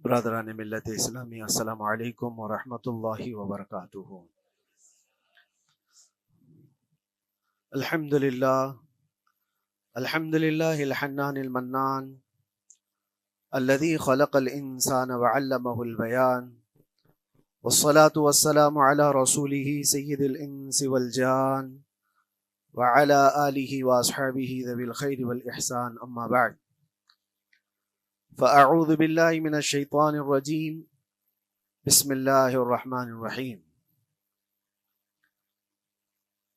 برادران ملت اسلامی، السلام علیکم ورحمۃ اللہ وبرکاتہ۔ الحمد للہ الحنان المنان الذي خلق الانسان وعلمه البيان، والصلاة والسلام على رسوله سید الانس والجان وعلى آلہ واصحابہ ذوی الخیر والاحسان، اما بعد فاعوذ باللہ من الشیطان الرجیم، بسم اللہ الرحمن الرحیم۔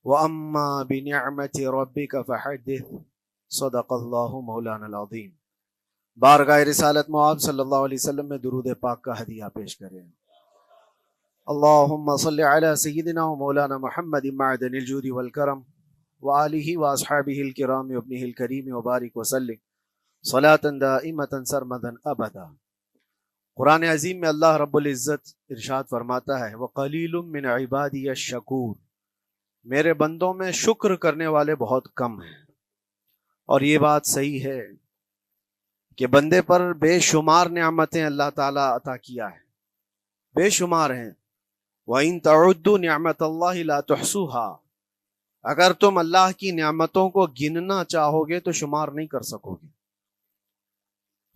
وَأَمَّا بِنِعْمَةِ رَبِّكَ فَحَدِّثْ، صدق اللہ مولانا العظیم۔ بارگاہ رسالت معاب صلی اللہ علیہ وسلم میں درود پاک کا ہدیہ پیش کریں۔ اللہم صلی علی سیدنا و مولانا محمد معدن الجود والکرم وآلہ واصحابہ الکرام وابنہ الکریم وبارک وسلم صلاة دائمة سرمدا ابدا۔ قرآن عظیم میں اللہ رب العزت ارشاد فرماتا ہے، وَقَلِيلٌ مِّنْ عِبَادِيَ الشَّكُورُ، میرے بندوں میں شکر کرنے والے بہت کم ہیں۔ اور یہ بات صحیح ہے کہ بندے پر بے شمار نعمتیں اللہ تعالیٰ عطا کیا ہے، بے شمار ہیں۔ وَإِن تَعُدُّوا نِعْمَتَ اللَّهِ لَا تُحْصُوهَا، اگر تم اللہ کی نعمتوں کو گننا چاہو گے تو شمار نہیں کر سکو گے۔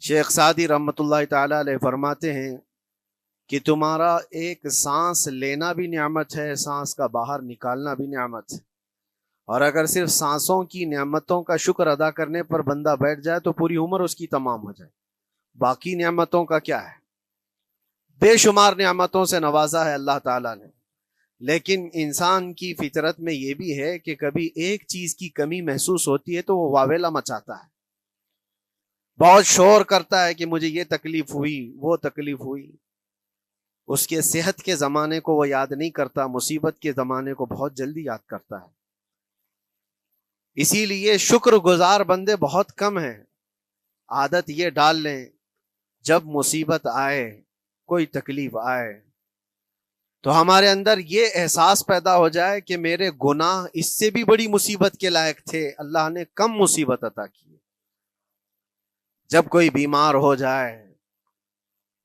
شیخ سعدی رحمۃ اللہ تعالی علیہ فرماتے ہیں کہ تمہارا ایک سانس لینا بھی نعمت ہے، سانس کا باہر نکالنا بھی نعمت ہے، اور اگر صرف سانسوں کی نعمتوں کا شکر ادا کرنے پر بندہ بیٹھ جائے تو پوری عمر اس کی تمام ہو جائے۔ باقی نعمتوں کا کیا ہے؟ بے شمار نعمتوں سے نوازا ہے اللہ تعالیٰ نے، لیکن انسان کی فطرت میں یہ بھی ہے کہ کبھی ایک چیز کی کمی محسوس ہوتی ہے تو وہ واویلا مچاتا ہے، بہت شور کرتا ہے کہ مجھے یہ تکلیف ہوئی، وہ تکلیف ہوئی۔ اس کے صحت کے زمانے کو وہ یاد نہیں کرتا، مصیبت کے زمانے کو بہت جلدی یاد کرتا ہے۔ اسی لیے شکر گزار بندے بہت کم ہیں۔ عادت یہ ڈال لیں، جب مصیبت آئے، کوئی تکلیف آئے، تو ہمارے اندر یہ احساس پیدا ہو جائے کہ میرے گناہ اس سے بھی بڑی مصیبت کے لائق تھے، اللہ نے کم مصیبت عطا کی۔ جب کوئی بیمار ہو جائے،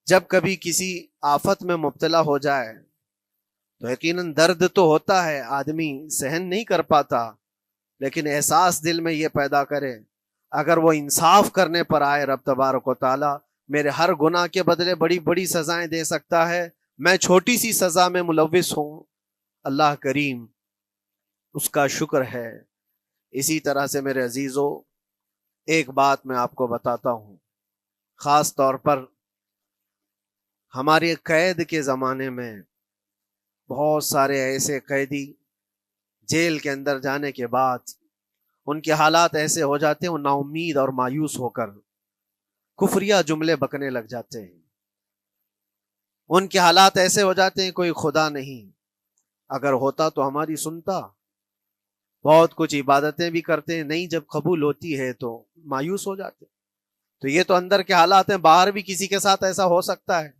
جب کبھی کسی آفت میں مبتلا ہو جائے تو یقیناً درد تو ہوتا ہے، آدمی سہن نہیں کر پاتا، لیکن احساس دل میں یہ پیدا کرے اگر وہ انصاف کرنے پر آئے رب تبارک و تعالی میرے ہر گناہ کے بدلے بڑی بڑی سزائیں دے سکتا ہے، میں چھوٹی سی سزا میں ملوث ہوں، اللہ کریم اس کا شکر ہے۔ اسی طرح سے میرے عزیزو، ایک بات میں آپ کو بتاتا ہوں، خاص طور پر ہمارے قید کے زمانے میں بہت سارے ایسے قیدی جیل کے اندر جانے کے بعد ان کے حالات ایسے ہو جاتے ہیں، وہ نا امید اور مایوس ہو کر کفریہ جملے بکنے لگ جاتے ہیں۔ ان کے حالات ایسے ہو جاتے ہیں کوئی خدا نہیں، اگر ہوتا تو ہماری سنتا۔ بہت کچھ عبادتیں بھی کرتے ہیں، نہیں جب قبول ہوتی ہے تو مایوس ہو جاتے۔ تو یہ تو اندر کے حالات ہیں، باہر بھی کسی کے ساتھ ایسا ہو سکتا ہے۔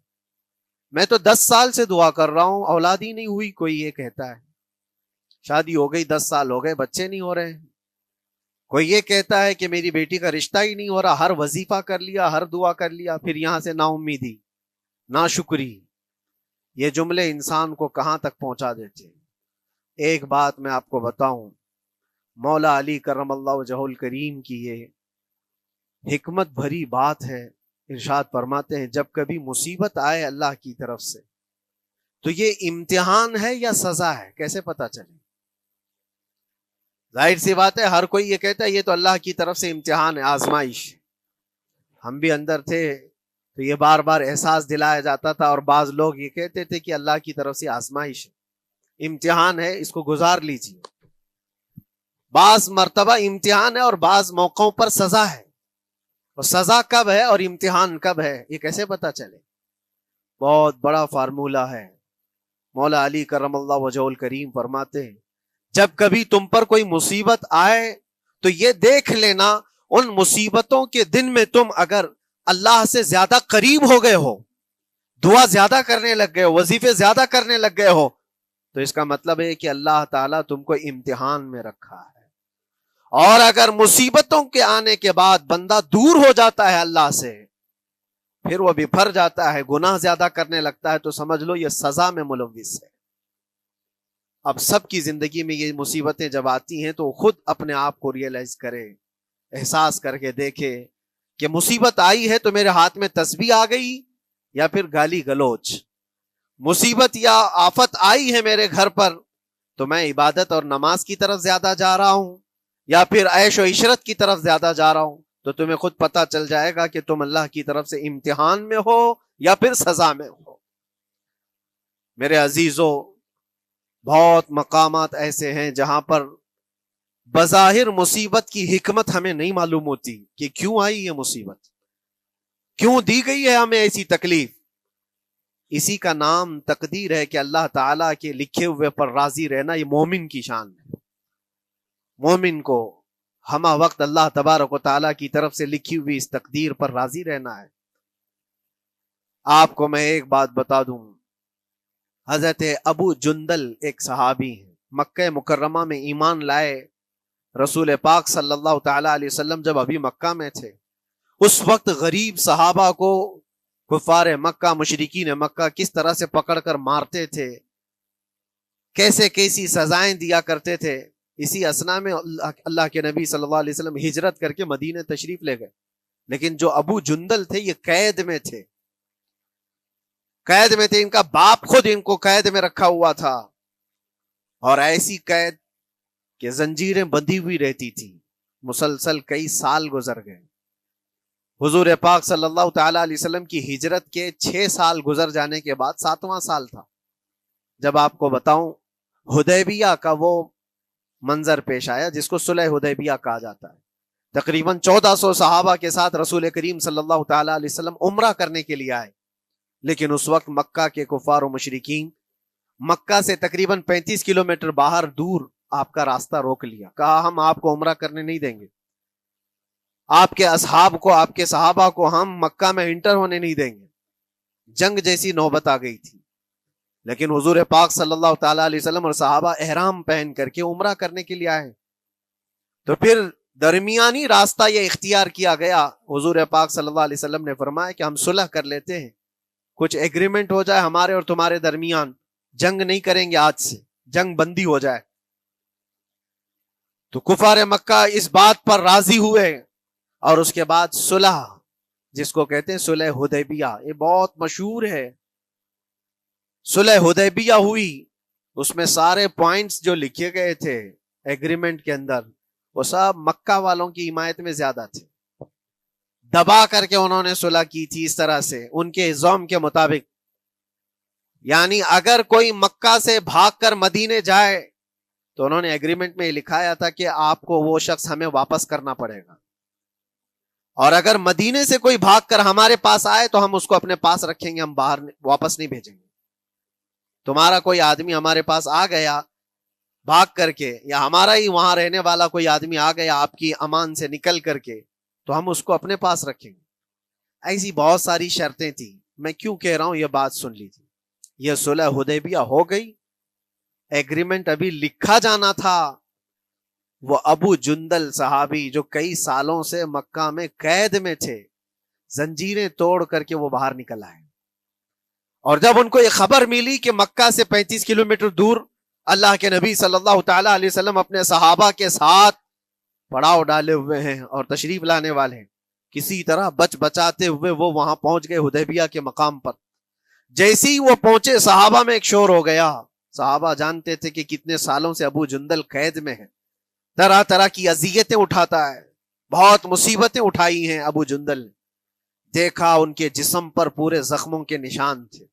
میں تو 10 سال سے دعا کر رہا ہوں، اولاد ہی نہیں ہوئی، کوئی یہ کہتا ہے۔ شادی ہو گئی، 10 سال ہو گئے، بچے نہیں ہو رہے ہیں۔ کوئی یہ کہتا ہے کہ میری بیٹی کا رشتہ ہی نہیں ہو رہا، ہر وظیفہ کر لیا، ہر دعا کر لیا، پھر یہاں سے نا امیدی، نا شکری۔ یہ جملے انسان کو کہاں تک پہنچا دیتے ہیں۔ ایک بات میں آپ کو بتاؤں، مولا علی کرم اللہ وجہہ الکریم کی یہ حکمت بھری بات ہے، ارشاد فرماتے ہیں جب کبھی مصیبت آئے اللہ کی طرف سے تو یہ امتحان ہے یا سزا ہے، کیسے پتا چلے؟ ظاہر سی بات ہے، ہر کوئی یہ کہتا ہے یہ تو اللہ کی طرف سے امتحان ہے، آزمائش۔ ہم بھی اندر تھے تو یہ بار بار احساس دلایا جاتا تھا، اور بعض لوگ یہ کہتے تھے کہ اللہ کی طرف سے آزمائش ہے، امتحان ہے، اس کو گزار لیجیے۔ بعض مرتبہ امتحان ہے اور بعض موقعوں پر سزا ہے، اور سزا کب ہے اور امتحان کب ہے یہ کیسے پتا چلے؟ بہت بڑا فارمولہ ہے۔ مولا علی کرم اللہ وجہ الکریم فرماتے ہیں جب کبھی تم پر کوئی مصیبت آئے تو یہ دیکھ لینا ان مصیبتوں کے دن میں تم اگر اللہ سے زیادہ قریب ہو گئے ہو، دعا زیادہ کرنے لگ گئے ہو، وظیفے زیادہ کرنے لگ گئے ہو، تو اس کا مطلب ہے کہ اللہ تعالیٰ تم کو امتحان میں رکھا ہے۔ اور اگر مصیبتوں کے آنے کے بعد بندہ دور ہو جاتا ہے اللہ سے، پھر وہ بپھر جاتا ہے، گناہ زیادہ کرنے لگتا ہے، تو سمجھ لو یہ سزا میں ملوث ہے۔ اب سب کی زندگی میں یہ مصیبتیں جب آتی ہیں تو خود اپنے آپ کو ریئلائز کرے، احساس کر کے دیکھے کہ مصیبت آئی ہے تو میرے ہاتھ میں تسبیح آ گئی یا پھر گالی گلوچ، مصیبت یا آفت آئی ہے میرے گھر پر تو میں عبادت اور نماز کی طرف زیادہ جا رہا ہوں یا پھر عیش و عشرت کی طرف زیادہ جا رہا ہوں، تو تمہیں خود پتا چل جائے گا کہ تم اللہ کی طرف سے امتحان میں ہو یا پھر سزا میں ہو۔ میرے عزیزوں، بہت مقامات ایسے ہیں جہاں پر بظاہر مصیبت کی حکمت ہمیں نہیں معلوم ہوتی کہ کیوں آئی یہ مصیبت، کیوں دی گئی ہے ہمیں ایسی تکلیف۔ اسی کا نام تقدیر ہے کہ اللہ تعالیٰ کے لکھے ہوئے پر راضی رہنا یہ مومن کی شان ہے۔ مومن کو ہمہ وقت اللہ تبارک و تعالیٰ کی طرف سے لکھی ہوئی اس تقدیر پر راضی رہنا ہے۔ آپ کو میں ایک بات بتا دوں، حضرت ابو جندل ایک صحابی ہیں، مکہ مکرمہ میں ایمان لائے، رسول پاک صلی اللہ تعالیٰ علیہ وسلم جب ابھی مکہ میں تھے، اس وقت غریب صحابہ کو کفار مکہ، مشرکین مکہ کس طرح سے پکڑ کر مارتے تھے، کیسے کیسی سزائیں دیا کرتے تھے۔ اسی اسنا میں اللہ کے نبی صلی اللہ علیہ وسلم ہجرت کر کے مدینہ تشریف لے گئے، لیکن جو ابو جندل تھے یہ قید میں تھے، قید میں تھے، ان کا باپ خود ان کو قید میں رکھا ہوا تھا، اور ایسی قید کہ زنجیریں بندھی ہوئی رہتی تھی، مسلسل کئی سال گزر گئے۔ حضور پاک صلی اللہ تعالیٰ علیہ وسلم کی ہجرت کے 6 سال گزر جانے کے بعد 7واں سال تھا جب آپ کو بتاؤں حدیبیہ کا وہ منظر پیش آیا جس کو صلح حدیبیہ کہا جاتا ہے۔ تقریباً 1400 صحابہ کے ساتھ رسول کریم صلی اللہ تعالیٰ علیہ وسلم عمرہ کرنے کے لیے آئے، لیکن اس وقت مکہ کے کفار و مشرکین مکہ سے تقریباً 35 کلومیٹر باہر دور آپ کا راستہ روک لیا، کہا ہم آپ کو عمرہ کرنے نہیں دیں گے، آپ کے اصحاب کو، آپ کے صحابہ کو ہم مکہ میں انٹر ہونے نہیں دیں گے۔ جنگ جیسی نوبت آ گئی تھی، لیکن حضور پاک صلی اللہ تعالیٰ علیہ وسلم اور صحابہ احرام پہن کر کے عمرہ کرنے کے لیے آئے، تو پھر درمیانی راستہ یہ اختیار کیا گیا۔ حضور پاک صلی اللہ علیہ وسلم نے فرمایا کہ ہم صلح کر لیتے ہیں، کچھ ایگریمنٹ ہو جائے ہمارے اور تمہارے درمیان، جنگ نہیں کریں گے، آج سے جنگ بندی ہو جائے۔ تو کفار مکہ اس بات پر راضی ہوئے، اور اس کے بعد صلح، جس کو کہتے ہیں صلح حدیبیہ، یہ بہت مشہور ہے، صلح حدیبیہ ہوئی، اس میں سارے پوائنٹس جو لکھے گئے تھے ایگریمنٹ کے اندر وہ سب مکہ والوں کی حمایت میں زیادہ تھے، دبا کر کے انہوں نے صلح کی تھی اس طرح سے ان کے زوم کے مطابق، یعنی اگر کوئی مکہ سے بھاگ کر مدینے جائے تو انہوں نے ایگریمنٹ میں لکھایا تھا کہ آپ کو وہ شخص ہمیں واپس کرنا پڑے گا، اور اگر مدینے سے کوئی بھاگ کر ہمارے پاس آئے تو ہم اس کو اپنے پاس رکھیں گے، ہم باہر واپس نہیں بھیجیں گے۔ تمہارا کوئی آدمی ہمارے پاس آ گیا بھاگ کر کے، یا ہمارا ہی وہاں رہنے والا کوئی آدمی آ گیا آپ کی امان سے نکل کر کے، تو ہم اس کو اپنے پاس رکھیں گے۔ ایسی بہت ساری شرطیں تھیں، میں کیوں کہہ رہا ہوں یہ بات سن لیجیے۔ یہ صلح حدیبیہ ہو گئی، ایگریمنٹ ابھی لکھا جانا تھا، وہ ابو جندل صحابی جو کئی سالوں سے مکہ میں قید میں تھے، زنجیریں توڑ کر کے وہ باہر نکل آئے، اور جب ان کو یہ خبر ملی کہ مکہ سے 35 کلومیٹر دور اللہ کے نبی صلی اللہ تعالیٰ علیہ وسلم اپنے صحابہ کے ساتھ پڑاؤ ڈالے ہوئے ہیں اور تشریف لانے والے ہیں، کسی طرح بچ بچاتے ہوئے وہ وہاں پہنچ گئے حدیبیہ کے مقام پر۔ جیسے ہی وہ پہنچے صحابہ میں ایک شور ہو گیا، صحابہ جانتے تھے کہ کتنے سالوں سے ابو جندل قید میں ہے، طرح طرح کی اذیتیں اٹھاتا ہے، بہت مصیبتیں اٹھائی ہیں ابو جندل۔ دیکھا ان کے جسم پر پورے زخموں کے نشان تھے،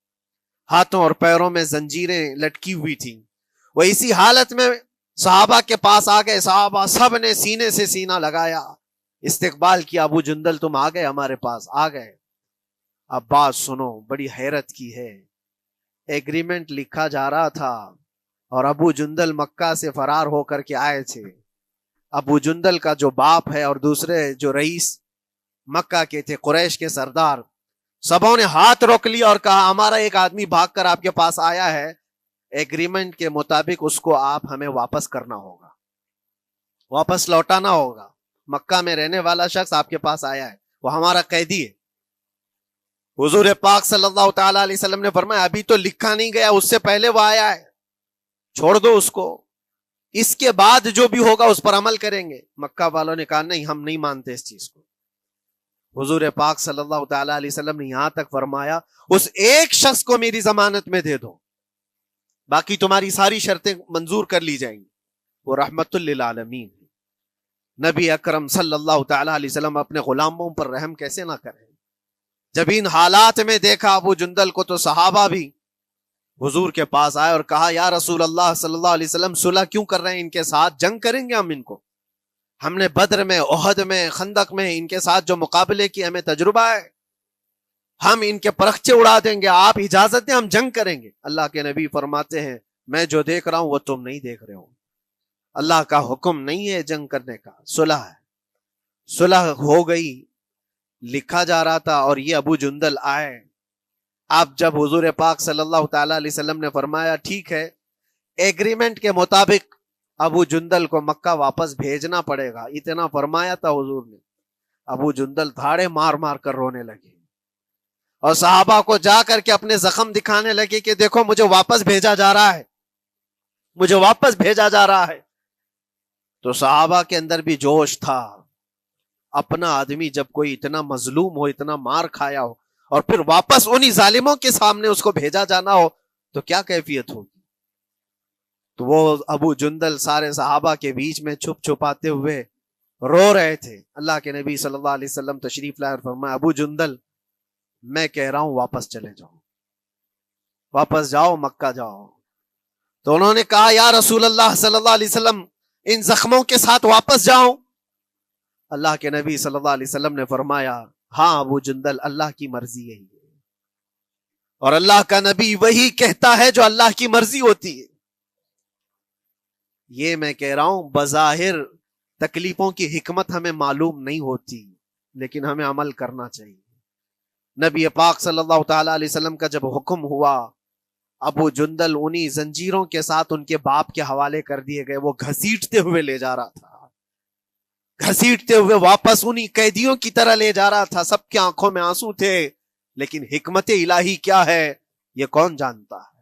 ہاتھوں اور پیروں میں زنجیریں لٹکی ہوئی تھیں۔ وہ اسی حالت میں صحابہ کے پاس آ گئے، صحابہ سب نے سینے سے سینہ لگایا، استقبال کیا، ابو جندل تم آ گئے ہمارے پاس، آ گئے۔ اب بات سنو، بڑی حیرت کی ہے، ایگریمنٹ لکھا جا رہا تھا اور ابو جندل مکہ سے فرار ہو کر کے آئے تھے۔ ابو جندل کا جو باپ ہے اور دوسرے جو رئیس مکہ کے تھے، قریش کے سردار، سبوں نے ہاتھ روک لیا اور کہا ہمارا ایک آدمی بھاگ کر آپ کے پاس آیا ہے، ایگریمنٹ کے مطابق اس کو آپ ہمیں واپس کرنا ہوگا، واپس لوٹانا ہوگا۔ مکہ میں رہنے والا شخص آپ کے پاس آیا ہے، وہ ہمارا قیدی ہے۔ حضور پاک صلی اللہ تعالی علیہ وسلم نے فرمایا ابھی تو لکھا نہیں گیا، اس سے پہلے وہ آیا ہے، چھوڑ دو اس کو، اس کے بعد جو بھی ہوگا اس پر عمل کریں گے۔ مکہ والوں نے کہا نہیں، ہم نہیں مانتے اس چیز کو۔ حضور پاک صلی اللہ تعالی علیہ وسلم نے یہاں تک فرمایا اس ایک شخص کو میری ضمانت میں دے دو، باقی تمہاری ساری شرطیں منظور کر لی جائیں گی۔ وہ رحمت للعالمین، نبی اکرم صلی اللہ تعالی علیہ وسلم اپنے غلاموں پر رحم کیسے نہ کریں؟ جب ان حالات میں دیکھا ابو جندل کو تو صحابہ بھی حضور کے پاس آئے اور کہا یا رسول اللہ صلی اللہ علیہ وسلم صلح کیوں کر رہے ہیں ان کے ساتھ؟ جنگ کریں گے ہم ان کو، ہم نے بدر میں، احد میں، خندق میں ان کے ساتھ جو مقابلے کی ہمیں تجربہ ہے، ہم ان کے پرخچے اڑا دیں گے، آپ اجازت دیں ہم جنگ کریں گے۔ اللہ کے نبی فرماتے ہیں میں جو دیکھ رہا ہوں وہ تم نہیں دیکھ رہے ہو، اللہ کا حکم نہیں ہے جنگ کرنے کا، صلح ہے۔ صلح ہو گئی، لکھا جا رہا تھا، اور یہ ابو جندل آئے۔ اب جب حضور پاک صلی اللہ تعالی علیہ وسلم نے فرمایا ٹھیک ہے، ایگریمنٹ کے مطابق ابو جندل کو مکہ واپس بھیجنا پڑے گا، اتنا فرمایا تھا حضور نے، ابو جندل دھاڑے مار مار کر رونے لگے اور صحابہ کو جا کر کے اپنے زخم دکھانے لگے کہ دیکھو مجھے واپس بھیجا جا رہا ہے، مجھے واپس بھیجا جا رہا ہے۔ تو صحابہ کے اندر بھی جوش تھا، اپنا آدمی جب کوئی اتنا مظلوم ہو، اتنا مار کھایا ہو، اور پھر واپس انہی ظالموں کے سامنے اس کو بھیجا جانا ہو تو کیا کیفیت ہوگی۔ تو وہ ابو جندل سارے صحابہ کے بیچ میں چھپ چھپاتے ہوئے رو رہے تھے۔ اللہ کے نبی صلی اللہ علیہ وسلم تشریف لائے اور فرمایا ابو جندل میں کہہ رہا ہوں واپس چلے جاؤ، واپس جاؤ، مکہ جاؤ۔ تو انہوں نے کہا یا رسول اللہ صلی اللہ علیہ وسلم ان زخموں کے ساتھ واپس جاؤ؟ اللہ کے نبی صلی اللہ علیہ وسلم نے فرمایا ہاں ابو جندل، اللہ کی مرضی یہی ہے، اور اللہ کا نبی وہی کہتا ہے جو اللہ کی مرضی ہوتی ہے۔ یہ میں کہہ رہا ہوں بظاہر تکلیفوں کی حکمت ہمیں معلوم نہیں ہوتی، لیکن ہمیں عمل کرنا چاہیے۔ نبی پاک صلی اللہ تعالی علیہ وسلم کا جب حکم ہوا، ابو جندل انہی زنجیروں کے ساتھ ان کے باپ کے حوالے کر دیے گئے، وہ گھسیٹتے ہوئے لے جا رہا تھا، گھسیٹتے ہوئے واپس انہی قیدیوں کی طرح لے جا رہا تھا۔ سب کی آنکھوں میں آنسو تھے، لیکن حکمت الہی کیا ہے یہ کون جانتا ہے؟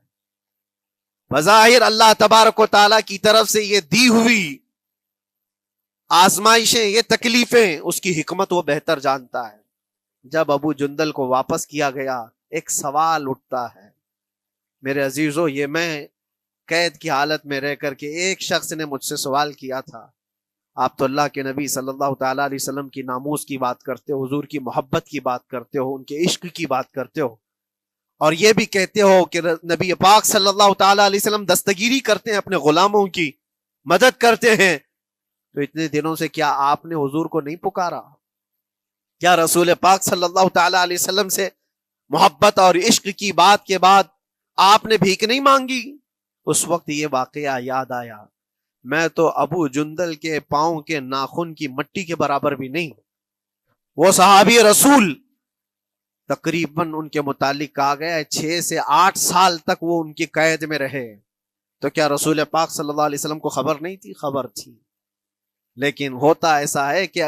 بظاہر اللہ تبارک و تعالیٰ کی طرف سے یہ دی ہوئی آزمائشیں، یہ تکلیفیں، اس کی حکمت وہ بہتر جانتا ہے۔ جب ابو جندل کو واپس کیا گیا، ایک سوال اٹھتا ہے میرے عزیزو، یہ میں قید کی حالت میں رہ کر کے ایک شخص نے مجھ سے سوال کیا تھا، آپ تو اللہ کے نبی صلی اللہ تعالی علیہ وسلم کی ناموس کی بات کرتے ہو، حضور کی محبت کی بات کرتے ہو، ان کے عشق کی بات کرتے ہو، اور یہ بھی کہتے ہو کہ نبی پاک صلی اللہ تعالی علیہ وسلم دستگیری کرتے ہیں، اپنے غلاموں کی مدد کرتے ہیں، تو اتنے دنوں سے کیا آپ نے حضور کو نہیں پکارا؟ کیا رسول پاک صلی اللہ تعالی علیہ وسلم سے محبت اور عشق کی بات کے بعد آپ نے بھیک نہیں مانگی؟ اس وقت یہ واقعہ یاد آیا، میں تو ابو جندل کے پاؤں کے ناخن کی مٹی کے برابر بھی نہیں۔ وہ صحابی رسول تقریباً ان کے متعلق کہا گیا ہے 6 سے 8 سال تک وہ ان کی قید میں رہے، تو کیا رسول پاک صلی اللہ علیہ وسلم کو خبر نہیں تھی؟ خبر تھی، لیکن ہوتا ایسا ہے کہ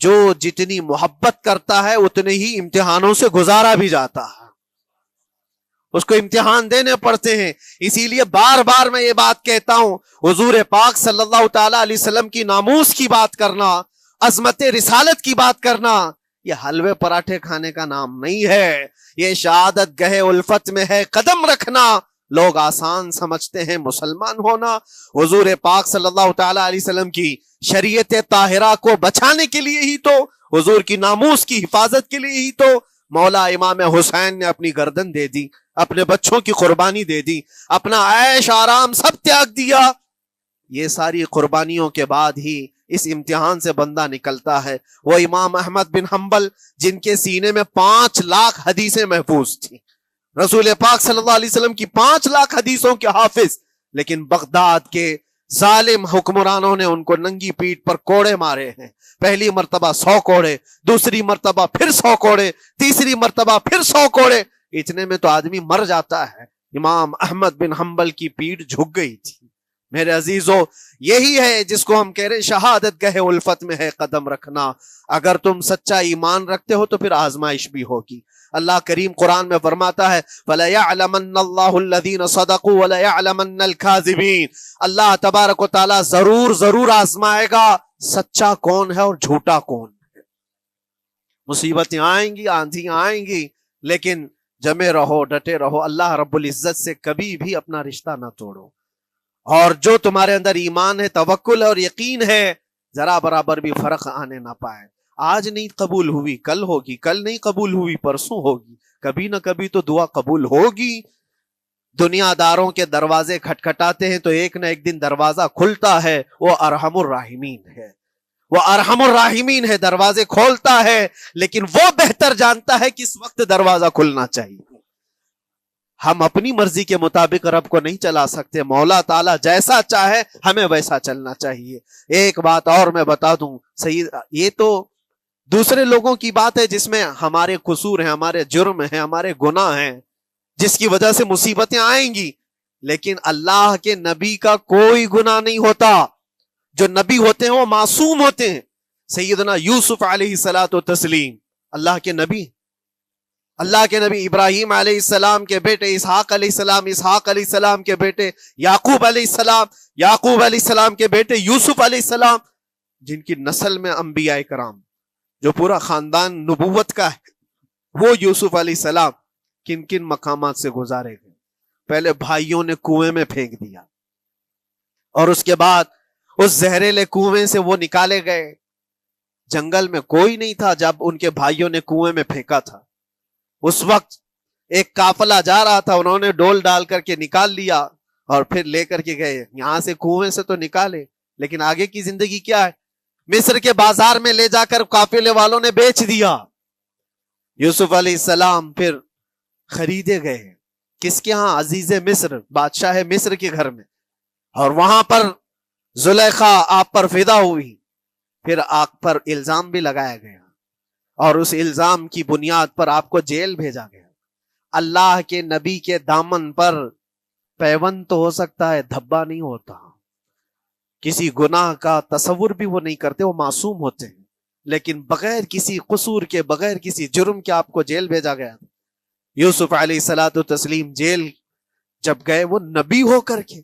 جو جتنی محبت کرتا ہے اتنے ہی امتحانوں سے گزارا بھی جاتا ہے، اس کو امتحان دینے پڑتے ہیں۔ اسی لیے بار بار میں یہ بات کہتا ہوں، حضور پاک صلی اللہ تعالی علیہ وسلم کی ناموس کی بات کرنا، عظمت رسالت کی بات کرنا، یہ حلوے پراٹھے کھانے کا نام نہیں ہے، یہ شہادت گہے الفت میں ہے قدم رکھنا۔ لوگ آسان سمجھتے ہیں مسلمان ہونا، حضور پاک صلی اللہ تعالی علیہ وسلم کی شریعت طاہرہ کو بچانے کے لیے ہی تو، حضور کی ناموس کی حفاظت کے لیے ہی تو مولا امام حسین نے اپنی گردن دے دی، اپنے بچوں کی قربانی دے دی، اپنا عیش آرام سب تیاگ دیا۔ یہ ساری قربانیوں کے بعد ہی اس امتحان سے بندہ نکلتا ہے۔ وہ امام احمد بن حنبل جن کے سینے میں 5 لاکھ حدیثیں محفوظ تھیں، رسول پاک صلی اللہ علیہ وسلم کی 5 لاکھ حدیثوں کے حافظ، لیکن بغداد کے ظالم حکمرانوں نے ان کو ننگی پیٹھ پر کوڑے مارے ہیں، پہلی مرتبہ 100 کوڑے، دوسری مرتبہ پھر 100 کوڑے، تیسری مرتبہ پھر 100 کوڑے، اتنے میں تو آدمی مر جاتا ہے۔ امام احمد بن حنبل کی پیٹھ جھک گئی تھی۔ میرے عزیزو، یہی ہے جس کو ہم کہہ رہے ہیں شہادت گہے الفت میں ہے قدم رکھنا۔ اگر تم سچا ایمان رکھتے ہو تو پھر آزمائش بھی ہوگی، اللہ کریم قرآن میں فرماتا ہے وَلَيَعْلَمَنَّ اللَّهُ الَّذِينَ صَدَقُوا وَلَيَعْلَمَنَّ الْكَاذِبِينَ، اللہ تبارک و تعالیٰ ضرور آزمائے گا سچا کون ہے اور جھوٹا کون ہے۔ مصیبتیں آئیں گی، آندھیاں آئیں گی، لیکن جمے رہو، ڈٹے رہو، اللہ رب العزت سے کبھی بھی اپنا رشتہ نہ توڑو، اور جو تمہارے اندر ایمان ہے، توکل اور یقین ہے، ذرا برابر بھی فرق آنے نہ پائے۔ آج نہیں قبول ہوئی کل ہوگی، کل نہیں قبول ہوئی پرسوں ہوگی، کبھی نہ کبھی تو دعا قبول ہوگی۔ دنیا داروں کے دروازے کھٹکھٹاتے ہیں تو ایک نہ ایک دن دروازہ کھلتا ہے، وہ ارحم الراحمین ہے، وہ ارحم الراحمین ہے، دروازے کھولتا ہے، لیکن وہ بہتر جانتا ہے کس وقت دروازہ کھلنا چاہیے۔ ہم اپنی مرضی کے مطابق رب کو نہیں چلا سکتے، مولا تعالیٰ جیسا چاہے ہمیں ویسا چلنا چاہیے۔ ایک بات اور میں بتا دوں سید، یہ تو دوسرے لوگوں کی بات ہے جس میں ہمارے قصور ہیں، ہمارے جرم ہیں، ہمارے گناہ ہیں، جس کی وجہ سے مصیبتیں آئیں گی، لیکن اللہ کے نبی کا کوئی گناہ نہیں ہوتا۔ جو نبی ہوتے ہیں وہ معصوم ہوتے ہیں۔ سیدنا یوسف علیہ الصلوۃ والتسلیم اللہ کے نبی، اللہ کے نبی ابراہیم علیہ السلام کے بیٹے اسحاق علیہ السلام، اسحاق علیہ السلام کے بیٹے یعقوب علیہ السلام، یعقوب علیہ السلام کے بیٹے یوسف علیہ السلام، جن کی نسل میں انبیاء کرام، جو پورا خاندان نبوت کا ہے، وہ یوسف علیہ السلام کن کن مقامات سے گزارے گئے۔ پہلے بھائیوں نے کنویں میں پھینک دیا، اور اس کے بعد اس زہریلے کنویں سے وہ نکالے گئے۔ جنگل میں کوئی نہیں تھا جب ان کے بھائیوں نے کنویں میں پھینکا تھا۔ اس وقت ایک قافلہ جا رہا تھا، انہوں نے ڈول ڈال کر کے نکال لیا اور پھر لے کر کے گئے۔ یہاں سے کنویں سے تو نکالے، لیکن آگے کی زندگی کیا ہے؟ مصر کے بازار میں لے جا کر قافلے والوں نے بیچ دیا۔ یوسف علیہ السلام پھر خریدے گئے، کس کے ہاں؟ عزیز مصر، بادشاہ مصر کے گھر میں، اور وہاں پر زلیخا آپ پر فدا ہوئی۔ پھر آپ پر الزام بھی لگایا گیا، اور اس الزام کی بنیاد پر آپ کو جیل بھیجا گیا۔ اللہ کے نبی کے دامن پر پیوند تو ہو سکتا ہے، دھبا نہیں ہوتا۔ کسی گناہ کا تصور بھی وہ نہیں کرتے، وہ معصوم ہوتے ہیں، لیکن بغیر کسی قصور کے، بغیر کسی جرم کے آپ کو جیل بھیجا گیا۔ یوسف علیہ الصلوۃ والتسلیم جیل جب گئے، وہ نبی ہو کر کے،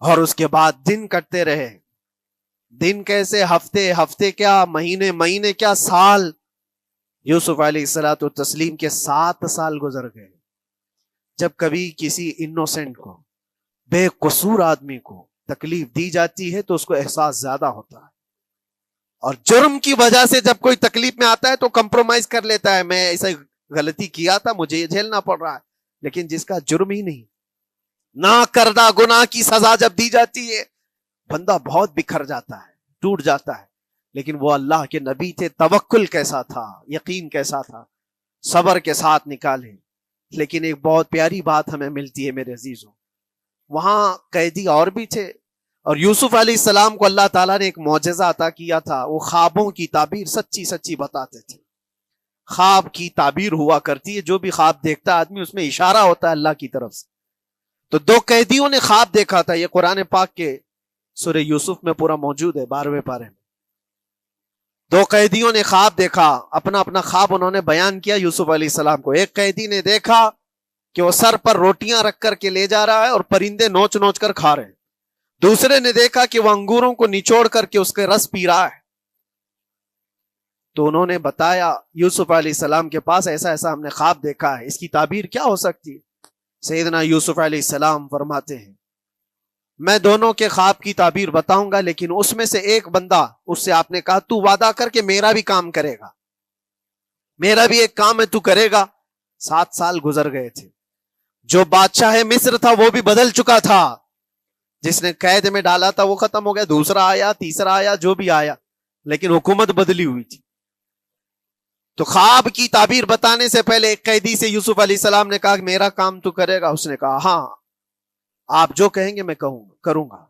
اور اس کے بعد دن کٹتے رہے۔ دن کیسے؟ ہفتے، ہفتے کیا مہینے، مہینے کیا سال۔ یوسف علیہ الصلوۃ والتسلیم کے 7 سال گزر گئے۔ جب کبھی کسی انوسنٹ کو، بے قصور آدمی کو تکلیف دی جاتی ہے تو اس کو احساس زیادہ ہوتا ہے، اور جرم کی وجہ سے جب کوئی تکلیف میں آتا ہے تو کمپرومائز کر لیتا ہے، میں ایسا غلطی کیا تھا، مجھے یہ جھیلنا پڑ رہا ہے۔ لیکن جس کا جرم ہی نہیں، نہ کردہ گناہ کی سزا جب دی جاتی ہے، بندہ بہت بکھر جاتا ہے، ٹوٹ جاتا ہے۔ لیکن وہ اللہ کے نبی تھے، توکل کیسا تھا، یقین کیسا تھا، صبر کے ساتھ نکالے۔ لیکن ایک بہت پیاری بات ہمیں ملتی ہے میرے عزیزوں، وہاں قیدی اور بھی تھے، اور یوسف علیہ السلام کو اللہ تعالیٰ نے ایک معجزہ عطا کیا تھا۔ وہ خوابوں کی تعبیر سچی سچی بتاتے تھے۔ خواب کی تعبیر ہوا کرتی ہے، جو بھی خواب دیکھتا ہے آدمی، اس میں اشارہ ہوتا ہے اللہ کی طرف سے۔ تو 2 قیدیوں نے خواب دیکھا تھا، یہ قرآن پاک کے سورہ یوسف میں پورا موجود ہے، 12ویں پارے میں۔ 2 قیدیوں نے خواب دیکھا، اپنا اپنا خواب انہوں نے بیان کیا یوسف علیہ السلام کو۔ ایک قیدی نے دیکھا کہ وہ سر پر روٹیاں رکھ کر کے لے جا رہا ہے اور پرندے نوچ نوچ کر کھا رہے ہیں۔ دوسرے نے دیکھا کہ وہ انگوروں کو نچوڑ کر کے اس کے رس پی رہا ہے۔ تو انہوں نے بتایا یوسف علیہ السلام کے پاس، ایسا ایسا ہم نے خواب دیکھا ہے، اس کی تعبیر کیا ہو سکتی ہے؟ سیدنا یوسف علیہ السلام فرماتے ہیں، میں دونوں کے خواب کی تعبیر بتاؤں گا، لیکن اس میں سے ایک بندہ، اس سے آپ نے کہا تو وعدہ کر کے میرا بھی کام کرے گا، میرا بھی ایک کام ہے تو کرے گا۔ 7 سال گزر گئے تھے، جو بادشاہ مصر تھا وہ بھی بدل چکا تھا، جس نے قید میں ڈالا تھا وہ ختم ہو گیا، دوسرا آیا، تیسرا آیا، جو بھی آیا، لیکن حکومت بدلی ہوئی تھی۔ تو خواب کی تعبیر بتانے سے پہلے ایک قیدی سے یوسف علیہ السلام نے کہا کہ میرا کام تو کرے گا؟ اس نے کہا ہاں، آپ جو کہیں گے میں کروں گا۔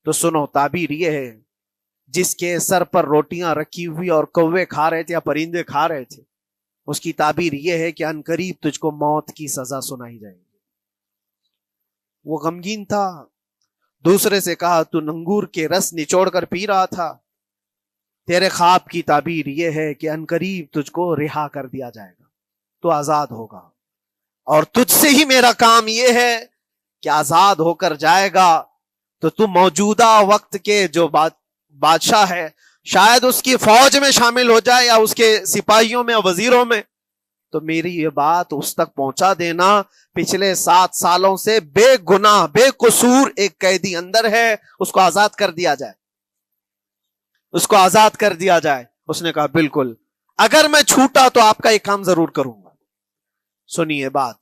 تو سنو، تعبیر یہ ہے، جس کے سر پر روٹیاں رکھی ہوئی اور کوے کھا رہے تھے یا پرندے کھا رہے تھے، اس کی تعبیر یہ ہے کہ عنقریب تجھ کو موت کی سزا سنائی جائے گی۔ وہ غمگین تھا۔ دوسرے سے کہا تو انگور کے رس نچوڑ کر پی رہا تھا، تیرے خواب کی تعبیر یہ ہے کہ عنقریب تجھ کو رہا کر دیا جائے گا۔ تو آزاد ہوگا، اور تجھ سے ہی میرا کام یہ ہے کہ آزاد ہو کر جائے گا تو تو موجودہ وقت کے جو بادشاہ ہے، شاید اس کی فوج میں شامل ہو جائے یا اس کے سپاہیوں میں یا وزیروں میں، تو میری یہ بات اس تک پہنچا دینا، پچھلے 7 سالوں سے بے گناہ بے قصور ایک قیدی اندر ہے، اس کو آزاد کر دیا جائے، اس کو آزاد کر دیا جائے۔ اس نے کہا بالکل، اگر میں چھوٹا تو آپ کا ایک کام ضرور کروں گا۔ سنیے بات،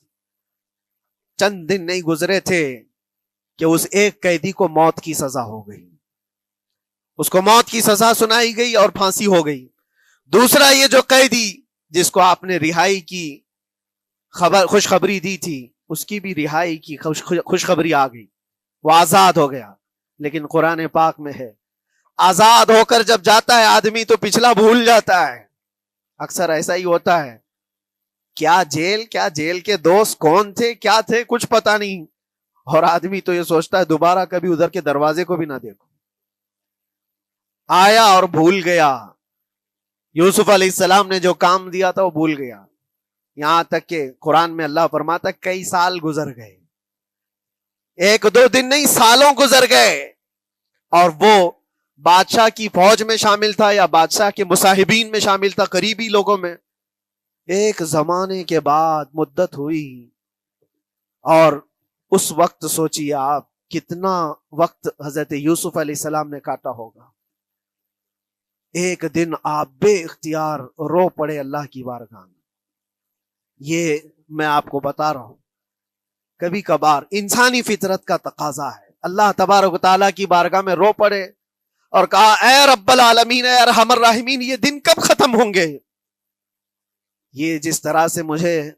چند دن نہیں گزرے تھے کہ اس ایک قیدی کو موت کی سزا ہو گئی، اس کو موت کی سزا سنائی گئی اور پھانسی ہو گئی۔ دوسرا یہ جو قیدی جس کو آپ نے رہائی کی خوشخبری دی تھی، اس کی بھی رہائی کی خوشخبری آ گئی، وہ آزاد ہو گیا۔ لیکن قرآن پاک میں ہے، آزاد ہو کر جب جاتا ہے آدمی تو پچھلا بھول جاتا ہے۔ اکثر ایسا ہی ہوتا ہے، کیا جیل کے دوست کون تھے کیا تھے کچھ پتا نہیں، اور آدمی تو یہ سوچتا ہے دوبارہ کبھی ادھر کے دروازے کو بھی نہ دیکھو۔ آیا اور بھول گیا، یوسف علیہ السلام نے جو کام دیا تھا وہ بھول گیا، یہاں تک کہ قرآن میں اللہ فرماتا کئی سال گزر گئے، 1-2 دن نہیں، سالوں گزر گئے، اور وہ بادشاہ کی فوج میں شامل تھا یا بادشاہ کے مصاحبین میں شامل تھا، قریبی لوگوں میں۔ ایک زمانے کے بعد مدت ہوئی، اور اس وقت سوچیے آپ کتنا وقت حضرت یوسف علیہ السلام نے کاٹا ہوگا۔ ایک دن آپ بے اختیار رو پڑے اللہ کی بارگاہ میں۔ یہ میں آپ کو بتا رہا ہوں، کبھی کبھار انسانی فطرت کا تقاضا ہے، اللہ تبارک و تعالیٰ کی بارگاہ میں رو پڑے اور کہا اے رب العالمین، اے ارحم الراحمین، یہ دن کب ختم ہوں گے؟ یہ جس طرح سے مجھے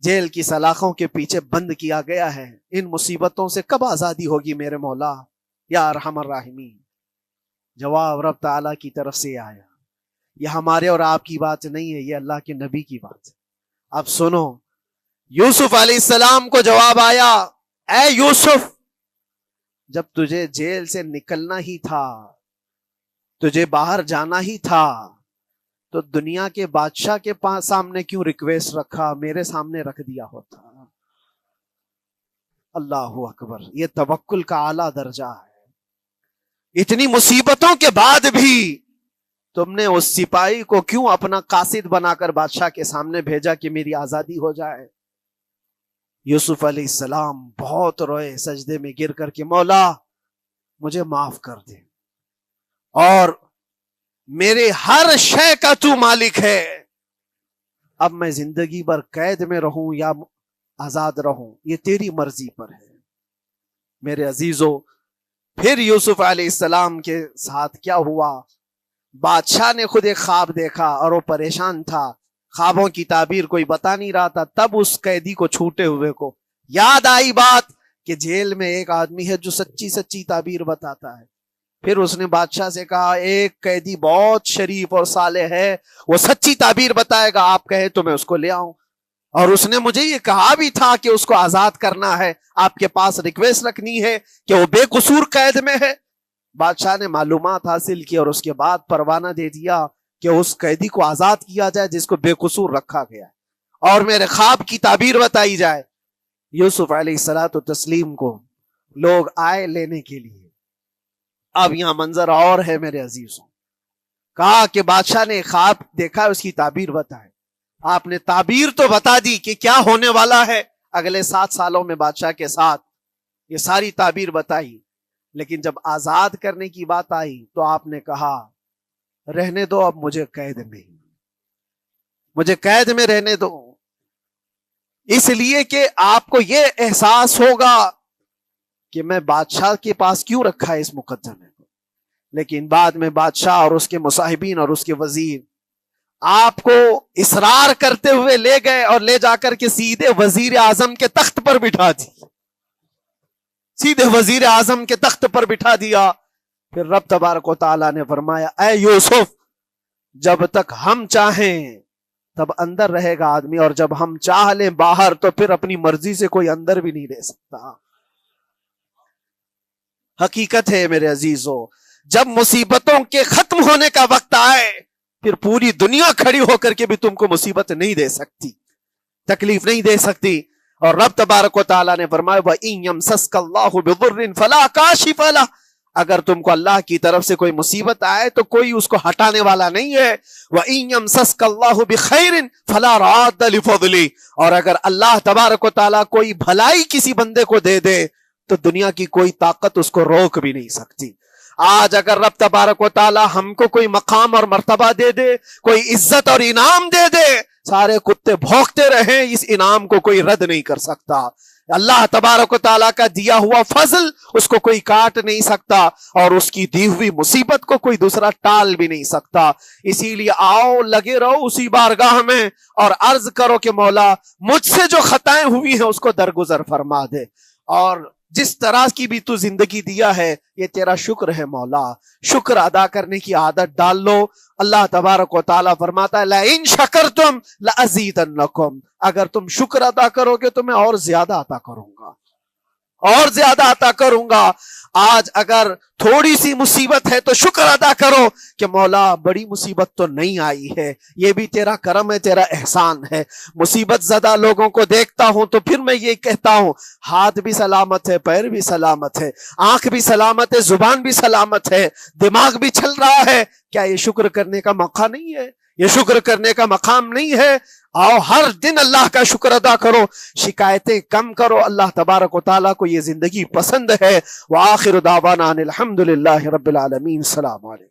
جیل کی سلاخوں کے پیچھے بند کیا گیا ہے، ان مصیبتوں سے کب آزادی ہوگی میرے مولا یا ارحم الراحمین؟ جواب رب تعالیٰ کی طرف سے آیا، یہ ہمارے اور آپ کی بات نہیں ہے، یہ اللہ کے نبی کی بات ہے۔ اب سنو، یوسف علیہ السلام کو جواب آیا، اے یوسف، جب تجھے جیل سے نکلنا ہی تھا، تجھے باہر جانا ہی تھا، تو دنیا کے بادشاہ کے سامنے کیوں ریکویسٹ رکھا، میرے سامنے رکھ دیا ہوتا۔ اللہ اکبر، یہ توکل کا اعلیٰ درجہ ہے۔ اتنی مصیبتوں کے بعد بھی تم نے اس سپاہی کو کیوں اپنا قاصد بنا کر بادشاہ کے سامنے بھیجا کہ میری آزادی ہو جائے؟ یوسف علیہ السلام بہت روئے، سجدے میں گر کر کے مولا مجھے معاف کر دے، اور میرے ہر شے کا تو مالک ہے، اب میں زندگی بھر قید میں رہوں یا آزاد رہوں یہ تیری مرضی پر ہے۔ میرے عزیزو، پھر یوسف علیہ السلام کے ساتھ کیا ہوا؟ بادشاہ نے خود ایک خواب دیکھا اور وہ پریشان تھا، خوابوں کی تعبیر کوئی بتا نہیں رہا تھا۔ تب اس قیدی کو چھوٹے ہوئے کو یاد آئی بات کہ جیل میں ایک آدمی ہے جو سچی تعبیر بتاتا ہے۔ پھر اس نے بادشاہ سے کہا ایک قیدی بہت شریف اور صالح ہے، وہ سچی تعبیر بتائے گا، آپ کہے تو میں اس کو لے آؤں، اور اس نے مجھے یہ کہا بھی تھا کہ اس کو آزاد کرنا ہے، آپ کے پاس ریکویسٹ رکھنی ہے کہ وہ بے قصور قید میں ہے۔ بادشاہ نے معلومات حاصل کی اور اس کے بعد پروانہ دے دیا کہ اس قیدی کو آزاد کیا جائے جس کو بے قصور رکھا گیا ہے، اور میرے خواب کی تعبیر بتائی جائے۔ یوسف علیہ الصلوۃ والتسلیم کو لوگ آئے لینے کے لیے۔ اب یہاں منظر اور ہے میرے عزیزوں، کہا کہ بادشاہ نے خواب دیکھا، اس کی تعبیر بتائے۔ آپ نے تعبیر تو بتا دی کہ کیا ہونے والا ہے اگلے 7 سالوں میں بادشاہ کے ساتھ، یہ ساری تعبیر بتائی، لیکن جب آزاد کرنے کی بات آئی تو آپ نے کہا رہنے دو، اب مجھے قید میں رہنے دو، اس لیے کہ آپ کو یہ احساس ہوگا کہ میں بادشاہ کے پاس کیوں رکھا ہے اس مقدمے کو۔ لیکن بعد میں بادشاہ اور اس کے مصاحبین اور اس کے وزیر آپ کو اصرار کرتے ہوئے لے گئے اور لے جا کر کے سیدھے وزیر اعظم کے تخت پر بٹھا دی، سیدھے وزیر اعظم کے تخت پر بٹھا دیا۔ پھر رب تبارک و تعالیٰ نے فرمایا اے یوسف، جب تک ہم چاہیں تب اندر رہے گا آدمی، اور جب ہم چاہ لیں باہر تو پھر اپنی مرضی سے کوئی اندر بھی نہیں رہ سکتا۔ حقیقت ہے میرے عزیزو، جب مصیبتوں کے ختم ہونے کا وقت آئے پھر پوری دنیا کھڑی ہو کر کے بھی تم کو مصیبت نہیں دے سکتی۔ تکلیف نہیں دے سکتی. اور رب تبارک و تعالیٰ نے فرمایا وَإِن يَمْسَسْكَ اللَّهُ بِضُرٍّ فَلَا كَاشِفَ لَهُ، اگر تم کو اللہ کی طرف سے کوئی مصیبت آئے تو کوئی اس کو ہٹانے والا نہیں ہے. وَإِن يَمْسَسْكَ اللَّهُ بِخَيْرٍ فَلَا رَادَّ لِفَضْلِهِ، اور اگر اللہ تبارک و تعالیٰ کوئی بھلائی کسی بندے کو دے دے تو دنیا کی کوئی طاقت اس کو روک بھی نہیں سکتی. آج اگر رب تبارک و تعالیٰ ہم کو کوئی مقام اور مرتبہ دے دے، کوئی عزت اور انعام دے دے، سارے کتے بھونکتے رہیں، اس انعام کو کوئی رد نہیں کر سکتا. اللہ تبارک و تعالیٰ کا دیا ہوا فضل اس کو کوئی کاٹ نہیں سکتا، اور اس کی دی ہوئی مصیبت کو کوئی دوسرا ٹال بھی نہیں سکتا. اسی لیے آؤ لگے رہو اسی بارگاہ میں اور عرض کرو کہ مولا مجھ سے جو خطائیں ہوئی ہیں اس کو درگزر فرما دے، اور جس طرح کی بھی تو زندگی دیا ہے یہ تیرا شکر ہے مولا. شکر ادا کرنے کی عادت ڈال لو. اللہ تبارک و تعالیٰ فرماتا ہے لَإِن شَكَرْتُمْ لَأَزِيدَنَّكُمْ، اگر تم شکر ادا کرو گے تو میں اور زیادہ عطا کروں گا، اور زیادہ عطا کروں گا. آج اگر تھوڑی سی مصیبت ہے تو شکر ادا کرو کہ مولا بڑی مصیبت تو نہیں آئی ہے، یہ بھی تیرا کرم ہے، تیرا احسان ہے. مصیبت زدہ لوگوں کو دیکھتا ہوں تو پھر میں یہ کہتا ہوں ہاتھ بھی سلامت ہے، پیر بھی سلامت ہے، آنکھ بھی سلامت ہے، زبان بھی سلامت ہے، دماغ بھی چل رہا ہے. کیا یہ شکر کرنے کا موقع نہیں ہے؟ یہ شکر کرنے کا مقام نہیں ہے؟ آؤ ہر دن اللہ کا شکر ادا کرو، شکایتیں کم کرو. اللہ تبارک و تعالیٰ کو یہ زندگی پسند ہے. وآخر دعوانا ان الحمد للہ رب العالمین. السلام علیکم.